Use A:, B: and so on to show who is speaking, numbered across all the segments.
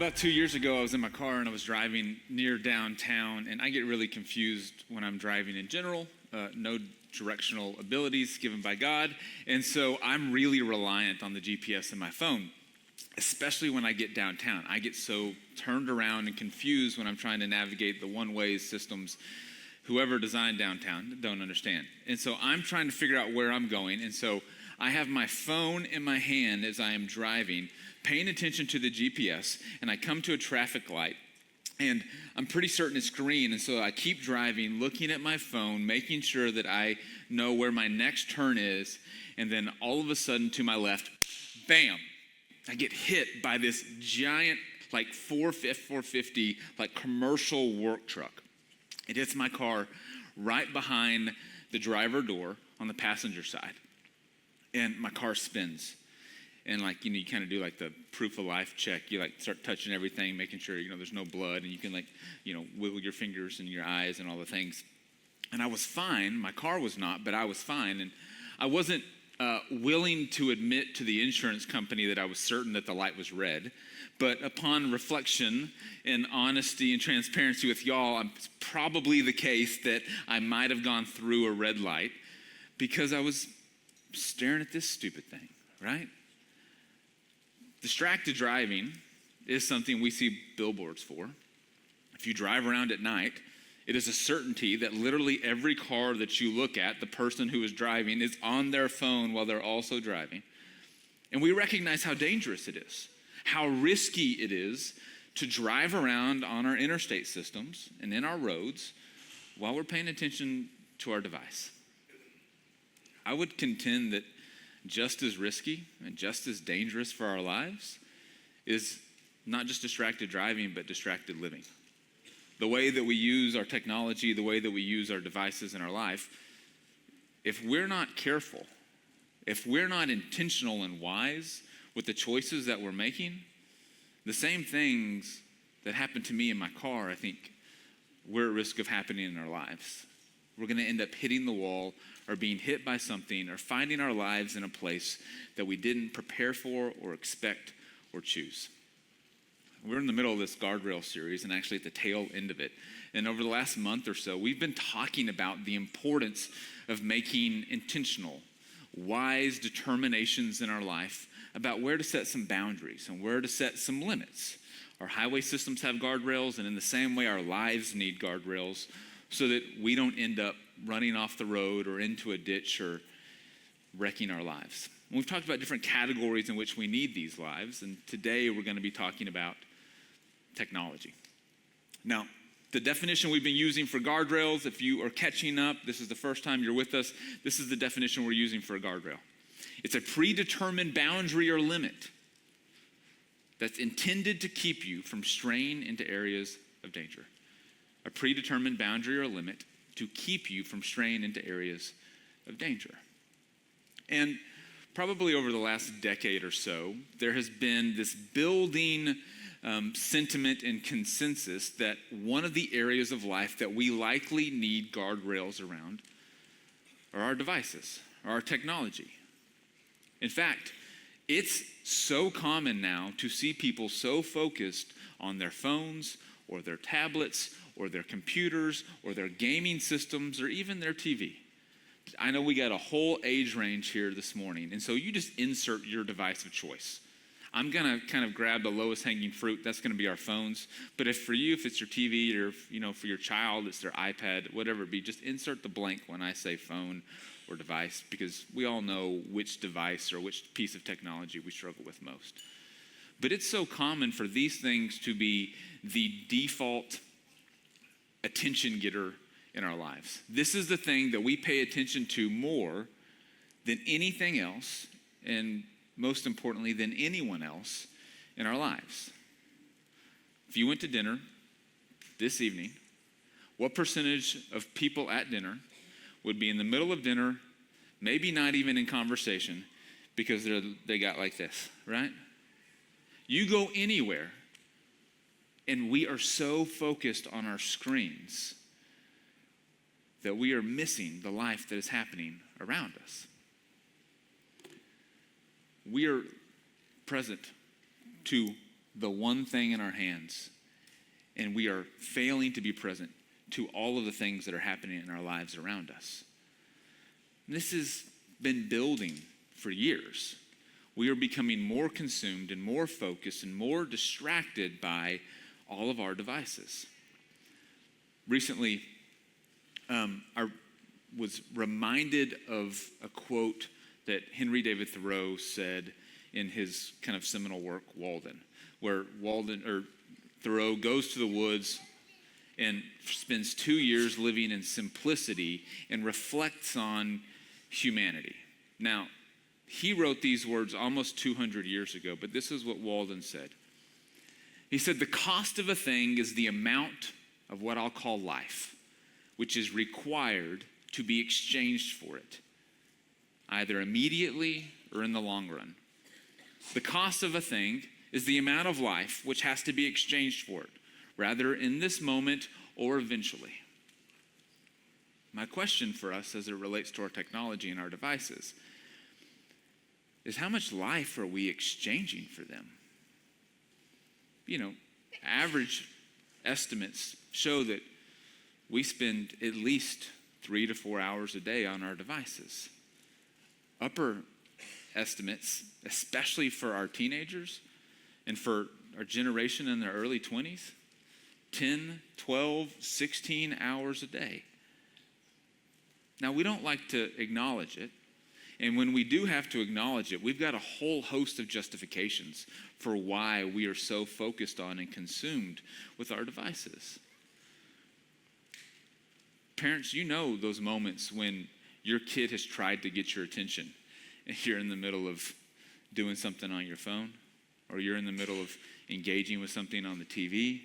A: About 2 years ago, I was in my car and I was driving near downtown, and I get really confused when I'm driving in general. No directional abilities given by God, and so I'm really reliant on the GPS in my phone, especially when I get downtown. I get so turned around and confused when I'm trying to navigate the one-way systems whoever designed downtown don't understand. And so I'm trying to figure out where I'm going, and so I have my phone in my hand as I am driving, paying attention to the GPS, and I come to a traffic light, and I'm pretty certain it's green, and so I keep driving, looking at my phone, making sure that I know where my next turn is, and then all of a sudden to my left, bam, I get hit by this giant, like F-450, like commercial work truck. It hits my car right behind the driver door on the passenger side, and my car spins. And you kind of do like the proof of life check. You start touching everything, making sure, there's no blood, and you can wiggle your fingers and your eyes and all the things. And I was fine. My car was not, but I was fine. And I wasn't willing to admit to the insurance company that I was certain that the light was red. But upon reflection and honesty and transparency with y'all, it's probably the case that I might have gone through a red light because I was staring at this stupid thing, right? Distracted driving is something we see billboards for. If you drive around at night, it is a certainty that literally every car that you look at, the person who is driving is on their phone while they're also driving. And we recognize how dangerous it is, how risky it is to drive around on our interstate systems and in our roads while we're paying attention to our device. I would contend that just as risky and just as dangerous for our lives is not just distracted driving, but distracted living. The way that we use our technology, the way that we use our devices in our life, if we're not careful, if we're not intentional and wise with the choices that we're making, the same things that happened to me in my car, I think we're at risk of happening in our lives. We're going to end up hitting the wall or being hit by something or finding our lives in a place that we didn't prepare for or expect or choose. We're in the middle of this Guardrails series and actually at the tail end of it. And over the last month or so, we've been talking about the importance of making intentional, wise determinations in our life about where to set some boundaries and where to set some limits. Our highway systems have guardrails, and in the same way, our lives need guardrails so that we don't end up running off the road or into a ditch or wrecking our lives. And we've talked about different categories in which we need these lives, and today we're going to be talking about technology. Now, the definition we've been using for guardrails, if you are catching up, this is the first time you're with us, this is the definition we're using for a guardrail. It's a predetermined boundary or limit that's intended to keep you from straying into areas of danger. A predetermined boundary or limit to keep you from straying into areas of danger. And probably over the last decade or so, there has been this building sentiment and consensus that one of the areas of life that we likely need guardrails around are our devices, or our technology. In fact, it's so common now to see people so focused on their phones or their tablets or their computers or their gaming systems or even their TV. I know we got a whole age range here this morning, and so you just insert your device of choice. I'm going to kind of grab the lowest hanging fruit. That's going to be our phones. But if it's your TV, or for your child, it's their iPad, whatever it be, just insert the blank when I say phone or device, because we all know which device or which piece of technology we struggle with most. But it's so common for these things to be the default attention getter in our lives. This is the thing that we pay attention to more than anything else, and most importantly, than anyone else in our lives. If you went to dinner this evening, what percentage of people at dinner would be in the middle of dinner, maybe not even in conversation, because they got like this, right? You go anywhere, and we are so focused on our screens that we are missing the life that is happening around us. We are present to the one thing in our hands, and we are failing to be present to all of the things that are happening in our lives around us. And this has been building for years. We are becoming more consumed and more focused and more distracted by all of our devices. Recently, I was reminded of a quote that Henry David Thoreau said in his kind of seminal work, Walden, where Thoreau goes to the woods and spends 2 years living in simplicity and reflects on humanity. Now, he wrote these words almost 200 years ago, but this is what Walden said. He said, "The cost of a thing is the amount of what I'll call life, which is required to be exchanged for it, either immediately or in the long run. The cost of a thing is the amount of life which has to be exchanged for it, rather in this moment or eventually." My question for us as it relates to our technology and our devices is, how much life are we exchanging for them? Average estimates show that we spend at least 3 to 4 hours a day on our devices. Upper estimates, especially for our teenagers and for our generation in their early 20s, 10, 12, 16 hours a day. Now, we don't like to acknowledge it. And when we do have to acknowledge it, we've got a whole host of justifications for why we are so focused on and consumed with our devices. Parents, you know those moments when your kid has tried to get your attention and you're in the middle of doing something on your phone, or you're in the middle of engaging with something on the TV.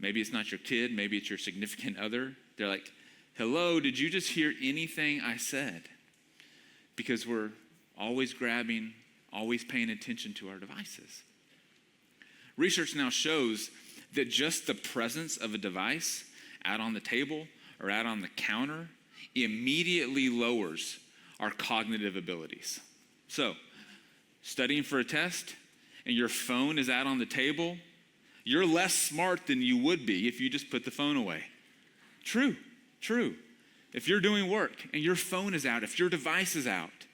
A: Maybe it's not your kid, maybe it's your significant other. They're like, "Hello, did you just hear anything I said?" Because we're always grabbing, always paying attention to our devices. Research now shows that just the presence of a device out on the table or out on the counter immediately lowers our cognitive abilities. So, studying for a test and your phone is out on the table, you're less smart than you would be if you just put the phone away. True. If you're doing work and your phone is out, if your device is out,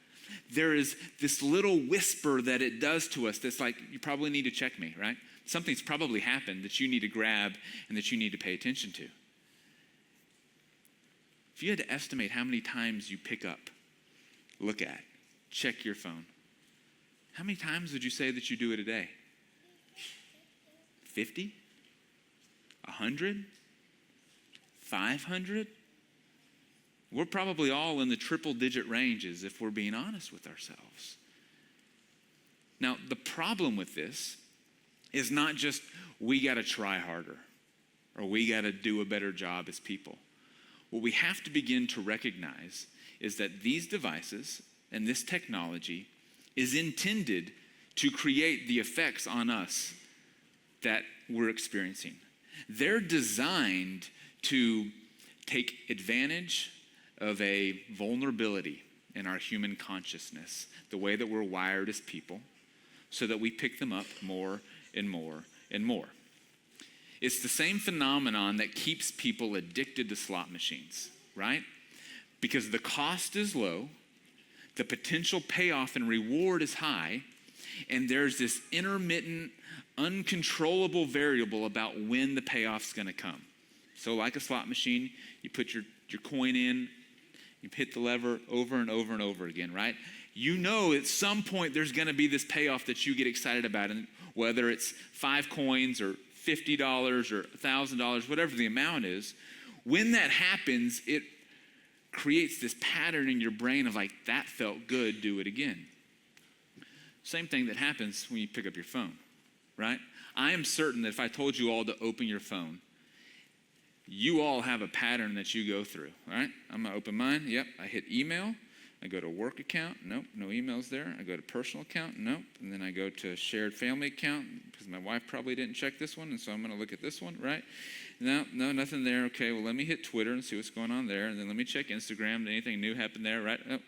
A: there is this little whisper that it does to us that's like, you probably need to check me, right? Something's probably happened that you need to grab and that you need to pay attention to. If you had to estimate how many times you pick up, look at, check your phone, how many times would you say that you do it a day? 50? 100? 500? We're probably all in the triple-digit ranges if we're being honest with ourselves. Now, the problem with this is not just we got to try harder or we got to do a better job as people. What we have to begin to recognize is that these devices and this technology is intended to create the effects on us that we're experiencing. They're designed to take advantage of a vulnerability in our human consciousness, the way that we're wired as people, so that we pick them up more and more and more. It's the same phenomenon that keeps people addicted to slot machines, right? Because the cost is low, the potential payoff and reward is high, and there's this intermittent, uncontrollable variable about when the payoff's going to come. So like a slot machine, you put your coin in, you hit the lever over and over and over again, right? You know at some point there's going to be this payoff that you get excited about, and whether it's 5 coins or $50 or $1,000, whatever the amount is, when that happens, it creates this pattern in your brain of like, that felt good, do it again. Same thing that happens when you pick up your phone, right? I am certain that if I told you all to open your phone, you all have a pattern that you go through, right? I'm going to open mine. Yep, I hit email. I go to work account. Nope, no emails there. I go to personal account. Nope. And then I go to shared family account because my wife probably didn't check this one, and so I'm going to look at this one, right? No, nothing there. Okay, well, let me hit Twitter and see what's going on there, and then let me check Instagram. Did anything new happen there, right? Oh,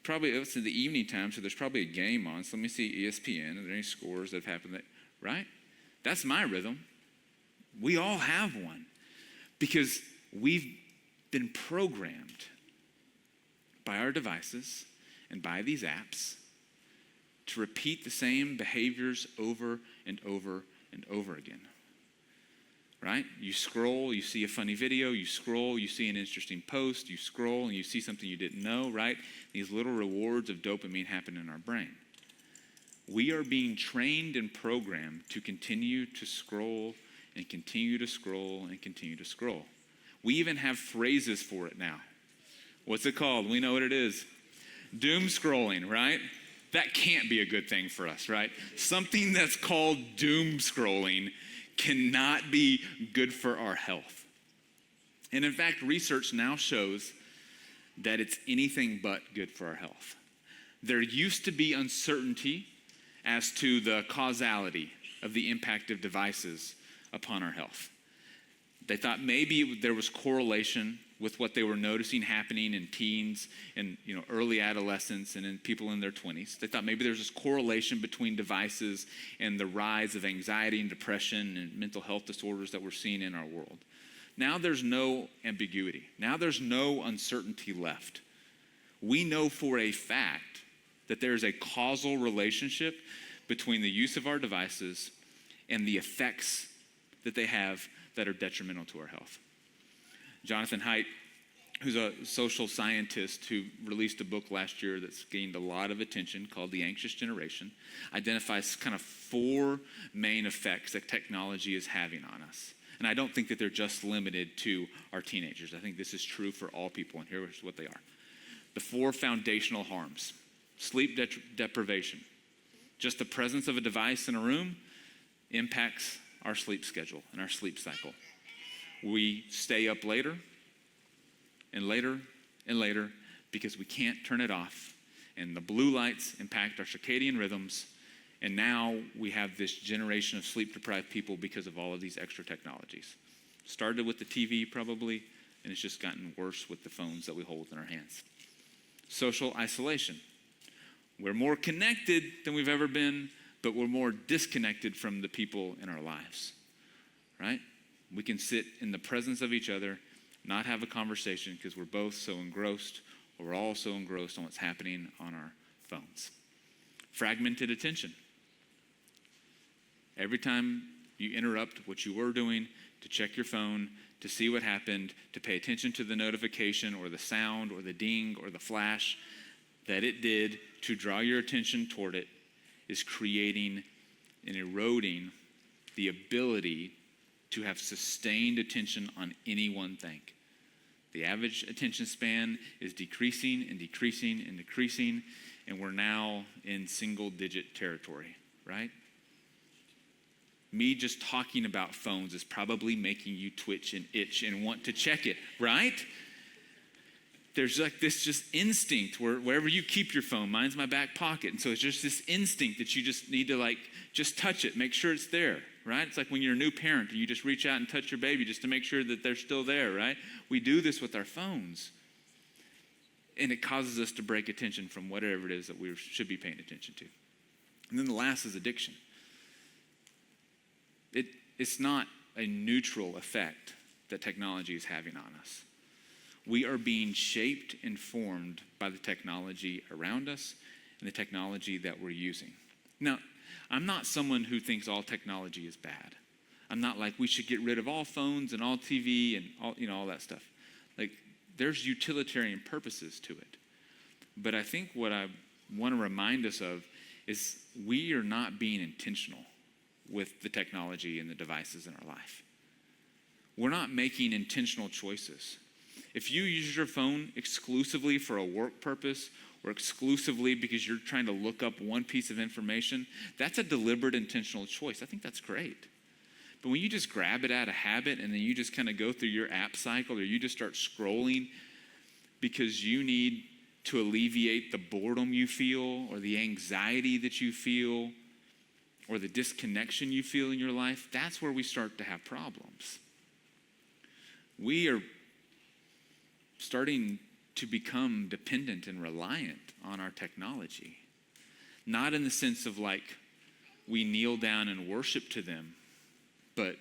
A: it's in the evening time, so there's probably a game on. So let me see ESPN. Are there any scores that have happened there? right? That's my rhythm. We all have one because we've been programmed by our devices and by these apps to repeat the same behaviors over and over and over again. Right? You scroll, you see a funny video, you scroll, you see an interesting post, you scroll and you see something you didn't know, right? These little rewards of dopamine happen in our brain. We are being trained and programmed to continue to scroll and continue to scroll and continue to scroll. We even have phrases for it now. What's it called? We know what it is. Doom scrolling, right? That can't be a good thing for us, right? Something that's called doom scrolling cannot be good for our health. And in fact, research now shows that it's anything but good for our health. There used to be uncertainty as to the causality of the impact of devices upon our health. They thought maybe there was correlation with what they were noticing happening in teens and early adolescents and in people in their 20s. They thought maybe there's this correlation between devices and the rise of anxiety and depression and mental health disorders that we're seeing in our world. Now there's no ambiguity. Now there's no uncertainty left. We know for a fact that there's a causal relationship between the use of our devices and the effects that they have that are detrimental to our health. Jonathan Haidt, who's a social scientist who released a book last year that's gained a lot of attention called The Anxious Generation, identifies kind of 4 main effects that technology is having on us. And I don't think that they're just limited to our teenagers. I think this is true for all people, and here's what they are. The 4 foundational harms. Sleep deprivation. Just the presence of a device in a room impacts our sleep schedule and our sleep cycle. We stay up later and later and later because we can't turn it off. And the blue lights impact our circadian rhythms. And now we have this generation of sleep-deprived people because of all of these extra technologies. Started with the TV probably, and it's just gotten worse with the phones that we hold in our hands. Social isolation. We're more connected than we've ever been, but we're more disconnected from the people in our lives, right? We can sit in the presence of each other, not have a conversation because we're both so engrossed, or we're all so engrossed on what's happening on our phones. Fragmented attention. Every time you interrupt what you were doing to check your phone, to see what happened, to pay attention to the notification or the sound or the ding or the flash that it did to draw your attention toward it, is creating and eroding the ability to have sustained attention on any one thing. The average attention span is decreasing and decreasing and decreasing, and we're now in single-digit territory, right? Me just talking about phones is probably making you twitch and itch and want to check it, right? There's like this just instinct where wherever you keep your phone, mine's my back pocket. And so it's just this instinct that you just need to just touch it, make sure it's there, right? It's like when you're a new parent and you just reach out and touch your baby just to make sure that they're still there, right? We do this with our phones. And it causes us to break attention from whatever it is that we should be paying attention to. And then the last is addiction. It's not a neutral effect that technology is having on us. We are being shaped and formed by the technology around us and the technology that we're using. Now, I'm not someone who thinks all technology is bad. I'm not like we should get rid of all phones and all TV and all that stuff. Like, there's utilitarian purposes to it. But I think what I want to remind us of is we are not being intentional with the technology and the devices in our life. We're not making intentional choices. If you use your phone exclusively for a work purpose or exclusively because you're trying to look up one piece of information, that's a deliberate, intentional choice. I think that's great. But when you just grab it out of habit and then you just kind of go through your app cycle or you just start scrolling because you need to alleviate the boredom you feel or the anxiety that you feel or the disconnection you feel in your life, that's where we start to have problems. We are starting to become dependent and reliant on our technology. Not in the sense of like we kneel down and worship to them. But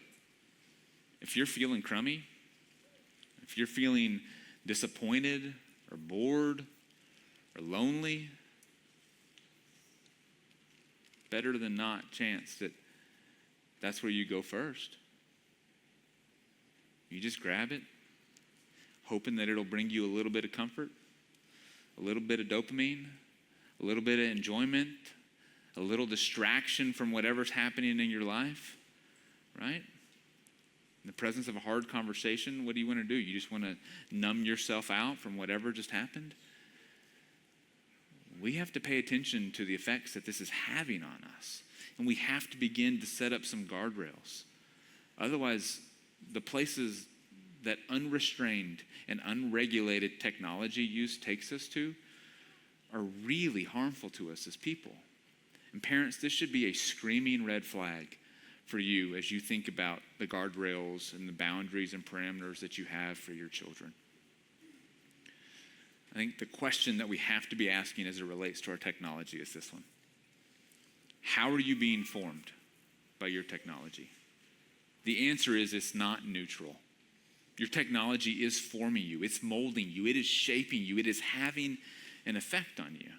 A: if you're feeling crummy, if you're feeling disappointed or bored or lonely, better than not chance that that's where you go first. You just grab it, hoping that it'll bring you a little bit of comfort, a little bit of dopamine, a little bit of enjoyment, a little distraction from whatever's happening in your life, right? In the presence of a hard conversation, what do you want to do? You just want to numb yourself out from whatever just happened? We have to pay attention to the effects that this is having on us. And we have to begin to set up some guardrails. Otherwise, the places that unrestrained and unregulated technology use takes us to are really harmful to us as people. And parents, this should be a screaming red flag for you as you think about the guardrails and the boundaries and parameters that you have for your children. I think the question that we have to be asking as it relates to our technology is this one. How are you being formed by your technology? The answer is it's not neutral. Your technology is forming you. It's molding you. It is shaping you. It is having an effect on you.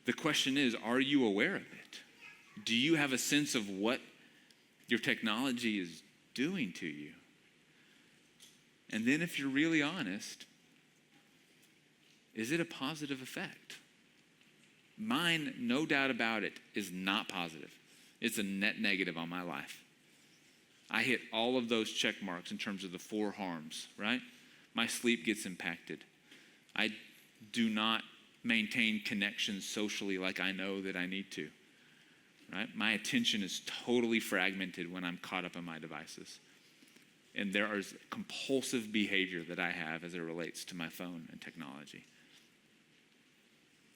A: The question is, are you aware of it? Do you have a sense of what your technology is doing to you? And then if you're really honest, is it a positive effect? Mine, no doubt about it, is not positive. It's a net negative on my life. I hit all of those check marks in terms of the 4 harms, right? My sleep gets impacted. I do not maintain connections socially like I know that I need to, right? My attention is totally fragmented when I'm caught up in my devices. And there is compulsive behavior that I have as it relates to my phone and technology.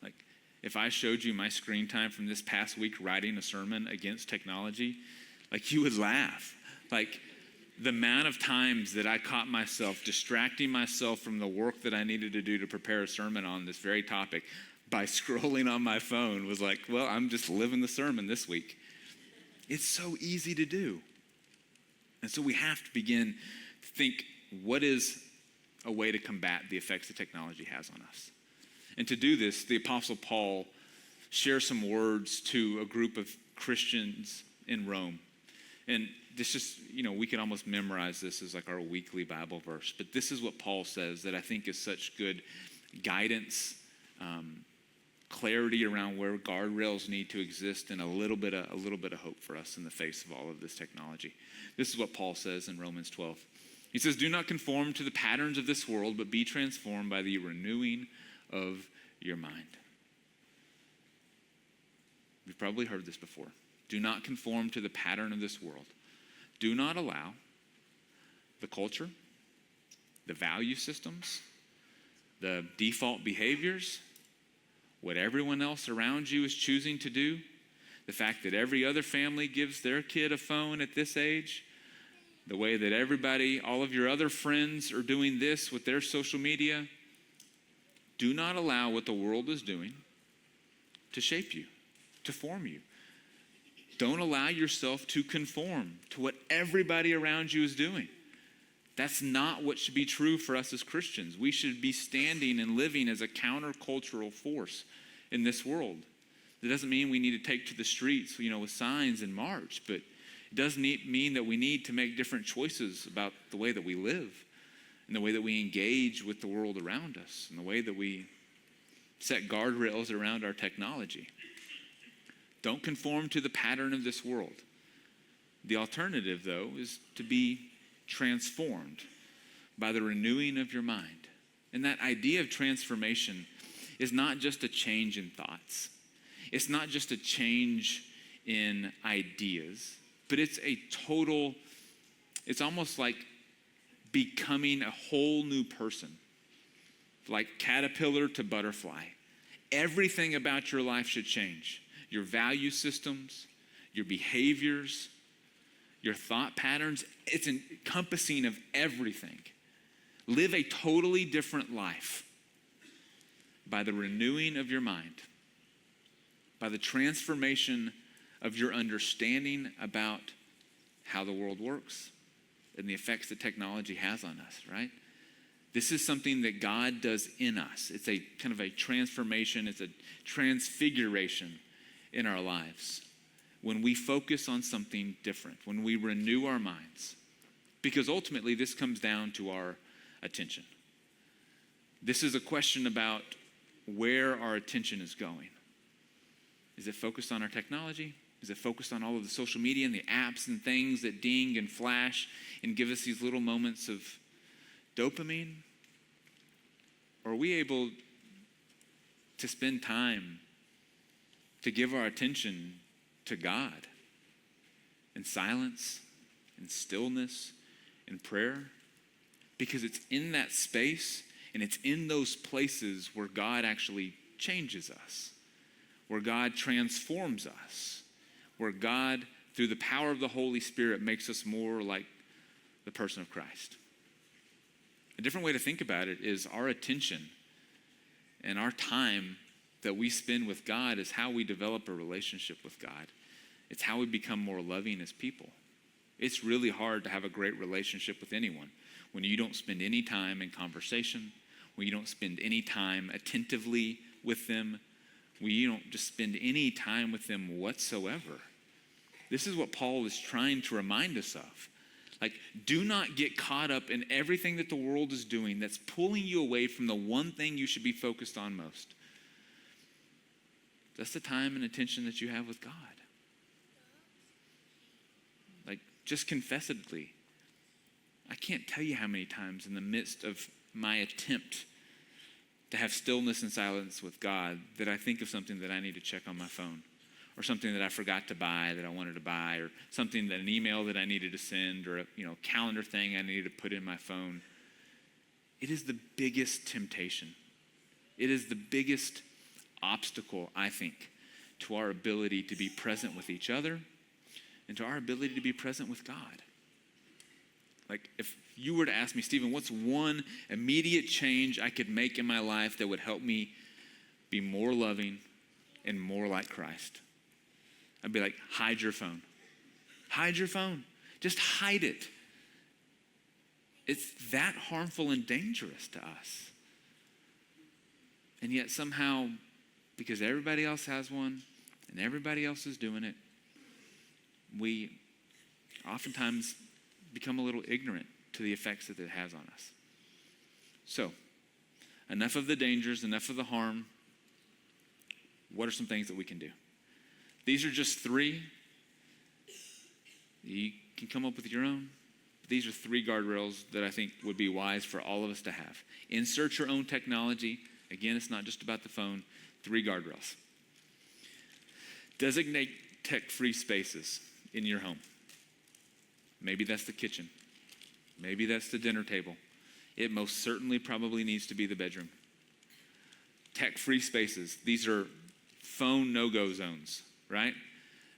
A: Like, if I showed you my screen time from this past week writing a sermon against technology, like, you would laugh. Like, the amount of times that I caught myself distracting myself from the work that I needed to do to prepare a sermon on this very topic by scrolling on my phone was like, well, I'm just living the sermon this week. It's so easy to do. And so we have to begin to think, what is a way to combat the effects that technology has on us? And to do this, the Apostle Paul shares some words to a group of Christians in Rome. And this just, we can almost memorize this as like our weekly Bible verse. But this is what Paul says that I think is such good guidance, clarity around where guardrails need to exist, and a little bit of hope for us in the face of all of this technology. This is what Paul says in Romans 12. He says, "Do not conform to the patterns of this world, but be transformed by the renewing of your mind." You've probably heard this before. Do not conform to the pattern of this world. Do not allow the culture, the value systems, the default behaviors, what everyone else around you is choosing to do, the fact that every other family gives their kid a phone at this age, the way that all of your other friends are doing this with their social media. Do not allow what the world is doing to shape you, to form you. Don't allow yourself to conform to what everybody around you is doing. That's not what should be true for us as Christians. We should be standing and living as a countercultural force in this world. It doesn't mean we need to take to the streets, with signs and march, but it does mean that we need to make different choices about the way that we live and the way that we engage with the world around us and the way that we set guardrails around our technology. Don't conform to the pattern of this world. The alternative, though, is to be transformed by the renewing of your mind. And that idea of transformation is not just a change in thoughts. It's not just a change in ideas, but it's almost like becoming a whole new person, like caterpillar to butterfly. Everything about your life should change. Your value systems, your behaviors, your thought patterns. It's encompassing of everything. Live a totally different life by the renewing of your mind, by the transformation of your understanding about how the world works and the effects that technology has on us, right? This is something that God does in us. It's a kind of a transformation. It's a transfiguration in our lives when we focus on something different, when we renew our minds. Because ultimately, this comes down to our attention. This is a question about where our attention is going. Is it focused on our technology? Is it focused on all of the social media and the apps and things that ding and flash and give us these little moments of dopamine? Or are we able to spend time to give our attention to God in silence, in stillness, in prayer? Because it's in that space and it's in those places where God actually changes us, where God transforms us, where God, through the power of the Holy Spirit, makes us more like the person of Christ. A different way to think about it is our attention and our time that we spend with God is how we develop a relationship with God. It's how we become more loving as people. It's really hard to have a great relationship with anyone when you don't spend any time in conversation, when you don't spend any time attentively with them, when you don't just spend any time with them whatsoever. This is what Paul is trying to remind us of. Like, do not get caught up in everything that the world is doing that's pulling you away from the one thing you should be focused on most. That's the time and attention that you have with God. Like, just confessedly, I can't tell you how many times in the midst of my attempt to have stillness and silence with God that I think of something that I need to check on my phone, or something that I forgot to buy that I wanted to buy, or something that an email that I needed to send, or a calendar thing I needed to put in my phone. It is the biggest temptation. It is the biggest obstacle, I think, to our ability to be present with each other and to our ability to be present with God. Like, if you were to ask me, Stephen, what's one immediate change I could make in my life that would help me be more loving and more like Christ? I'd be like, hide your phone. Hide your phone. Just hide it. It's that harmful and dangerous to us. And yet somehow, because everybody else has one and everybody else is doing it, we oftentimes become a little ignorant to the effects that it has on us. So, enough of the dangers, enough of the harm. What are some things that we can do? These are just three. You can come up with your own. These are three guardrails that I think would be wise for all of us to have. Insert your own technology. Again, it's not just about the phone. 3 guardrails. Designate tech-free spaces in your home. Maybe that's the kitchen. Maybe that's the dinner table. It most certainly probably needs to be the bedroom. Tech-free spaces. These are phone no-go zones, right?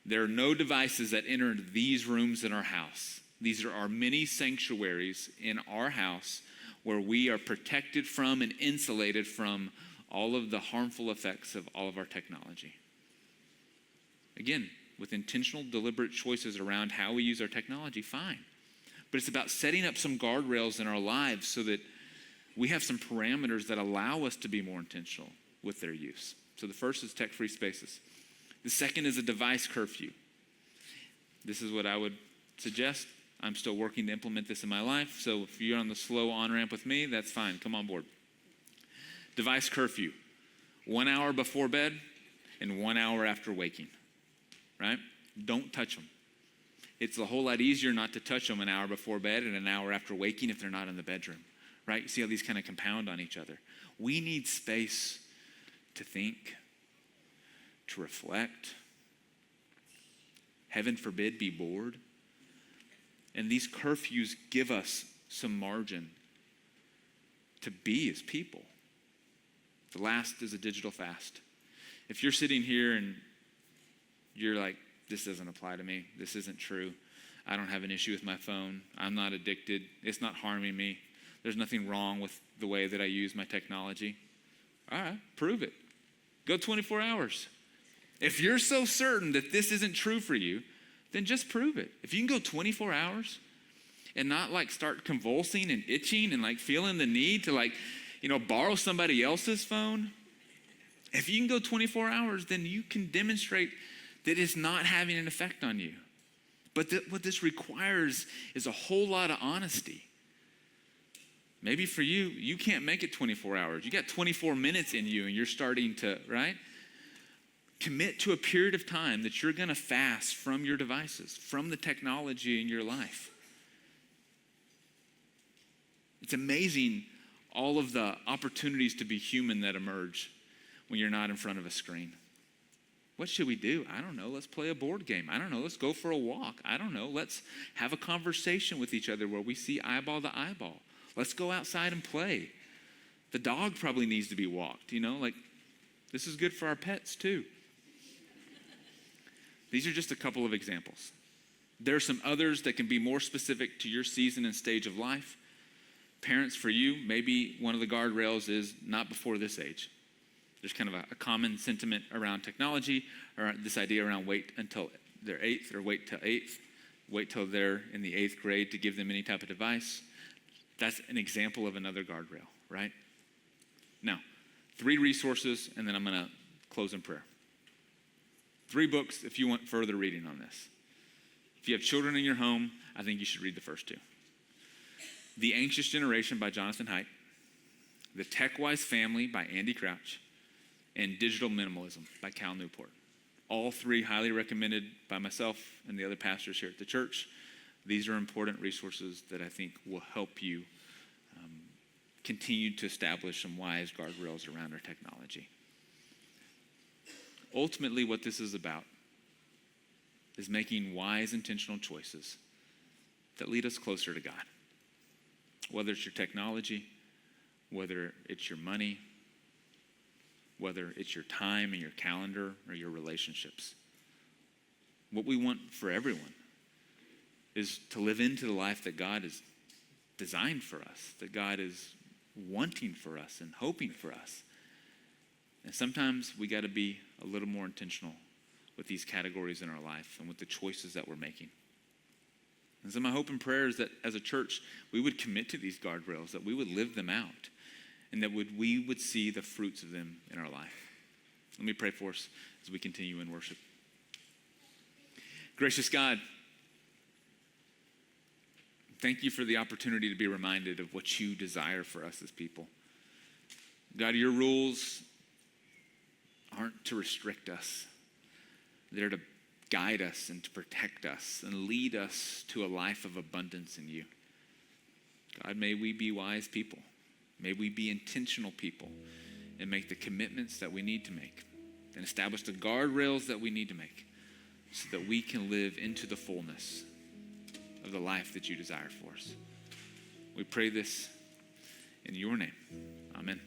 A: There are no devices that enter into these rooms in our house. These are our mini sanctuaries in our house where we are protected from and insulated from all of the harmful effects of all of our technology. Again, with intentional, deliberate choices around how we use our technology, fine. But it's about setting up some guardrails in our lives so that we have some parameters that allow us to be more intentional with their use. So the first is tech-free spaces. The second is a device curfew. This is what I would suggest. I'm still working to implement this in my life, so if you're on the slow on-ramp with me, that's fine. Come on board. Device curfew. 1 hour before bed and 1 hour after waking, right? Don't touch them. It's a whole lot easier not to touch them an hour before bed and an hour after waking if they're not in the bedroom, right? You see how these kind of compound on each other. We need space to think, to reflect, heaven forbid, be bored. And these curfews give us some margin to be as people. The last is a digital fast. If you're sitting here and you're like, this doesn't apply to me, this isn't true, I don't have an issue with my phone, I'm not addicted, it's not harming me, there's nothing wrong with the way that I use my technology. All right, prove it. Go 24 hours. If you're so certain that this isn't true for you, then just prove it. If you can go 24 hours and not like start convulsing and itching and like feeling the need to like, borrow somebody else's phone, if you can go 24 hours, then you can demonstrate that it's not having an effect on you. But what this requires is a whole lot of honesty. Maybe for you, you can't make it 24 hours. You got 24 minutes in you and you're starting to, right? Commit to a period of time that you're going to fast from your devices, from the technology in your life. It's amazing all of the opportunities to be human that emerge when you're not in front of a screen. What should we do? I don't know. Let's play a board game. I don't know. Let's go for a walk. I don't know. Let's have a conversation with each other where we see eyeball to eyeball. Let's go outside and play. The dog probably needs to be walked, this is good for our pets too. These are just a couple of examples. There are some others that can be more specific to your season and stage of life. Parents, for you, maybe one of the guardrails is not before this age. There's kind of a common sentiment around technology, or this idea around wait until they're 8th or wait till 8th. Wait till they're in the 8th grade to give them any type of device. That's an example of another guardrail, right? Now, 3 resources, and then I'm going to close in prayer. 3 books if you want further reading on this. If you have children in your home, I think you should read the first 2. The Anxious Generation by Jonathan Haidt, The Tech-Wise Family by Andy Crouch, and Digital Minimalism by Cal Newport. All 3 highly recommended by myself and the other pastors here at the church. These are important resources that I think will help you continue to establish some wise guardrails around our technology. Ultimately, what this is about is making wise, intentional choices that lead us closer to God. Whether it's your technology, whether it's your money, whether it's your time and your calendar or your relationships. What we want for everyone is to live into the life that God has designed for us, that God is wanting for us and hoping for us. And sometimes we got to be a little more intentional with these categories in our life and with the choices that we're making. And so my hope and prayer is that as a church, we would commit to these guardrails, that we would live them out, and that we would see the fruits of them in our life. Let me pray for us as we continue in worship. Gracious God, thank you for the opportunity to be reminded of what you desire for us as people. God, your rules aren't to restrict us. They're to guide us and to protect us and lead us to a life of abundance in you. God, may we be wise people. May we be intentional people and make the commitments that we need to make and establish the guardrails that we need to make so that we can live into the fullness of the life that you desire for us. We pray this in your name. Amen.